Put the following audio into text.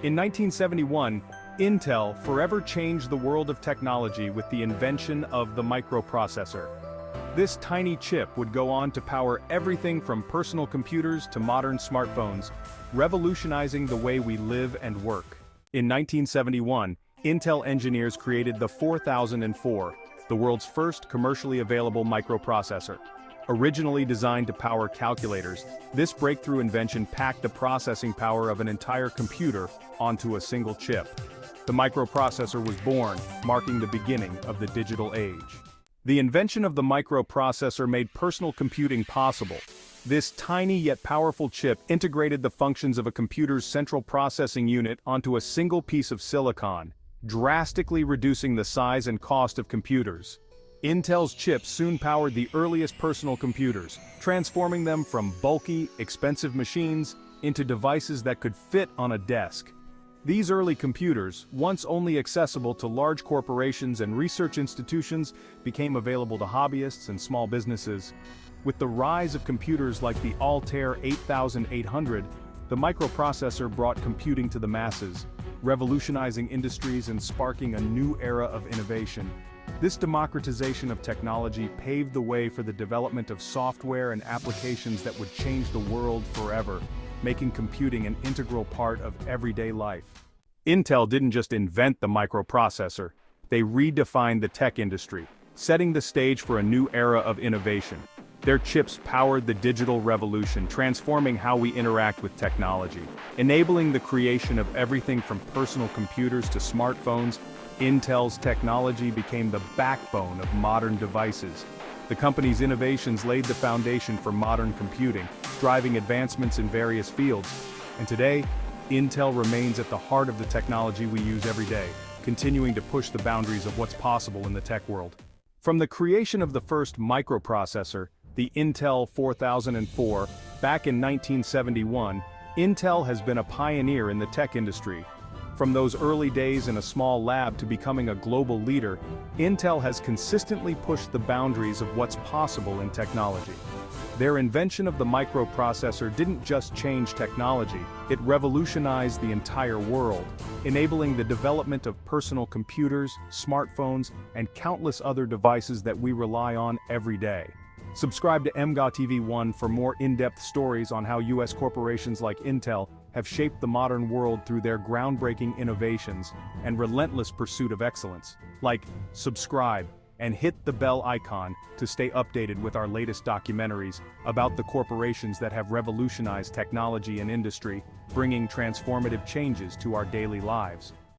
In 1971, Intel forever changed the world of technology with the invention of the microprocessor. This tiny chip would go on to power everything from personal computers to modern smartphones, revolutionizing the way we live and work. In 1971, Intel engineers created the 4004, the world's first commercially available microprocessor. Originally designed to power calculators, this breakthrough invention packed the processing power of an entire computer onto a single chip. The microprocessor was born, marking the beginning of the digital age. The invention of the microprocessor made personal computing possible. This tiny yet powerful chip integrated the functions of a computer's central processing unit onto a single piece of silicon, drastically reducing the size and cost of computers. Intel's chips soon powered the earliest personal computers, transforming them from bulky, expensive machines into devices that could fit on a desk. These early computers, once only accessible to large corporations and research institutions, became available to hobbyists and small businesses. With the rise of computers like the Altair 8800, the microprocessor brought computing to the masses, revolutionizing industries and sparking a new era of innovation. This democratization of technology paved the way for the development of software and applications that would change the world forever, making computing an integral part of everyday life. Intel didn't just invent the microprocessor, they redefined the tech industry, setting the stage for a new era of innovation. Their chips powered the digital revolution, transforming how we interact with technology. Enabling the creation of everything from personal computers to smartphones, Intel's technology became the backbone of modern devices. The company's innovations laid the foundation for modern computing, driving advancements in various fields. And today, Intel remains at the heart of the technology we use every day, continuing to push the boundaries of what's possible in the tech world. From the creation of the first microprocessor, the Intel 4004, back in 1971, Intel has been a pioneer in the tech industry. From those early days in a small lab to becoming a global leader, Intel has consistently pushed the boundaries of what's possible in technology. Their invention of the microprocessor didn't just change technology, it revolutionized the entire world, enabling the development of personal computers, smartphones, and countless other devices that we rely on every day. Subscribe to Emgotv1 for more in-depth stories on how US corporations like Intel have shaped the modern world through their groundbreaking innovations and relentless pursuit of excellence. Like, subscribe, and hit the bell icon to stay updated with our latest documentaries about the corporations that have revolutionized technology and industry, bringing transformative changes to our daily lives.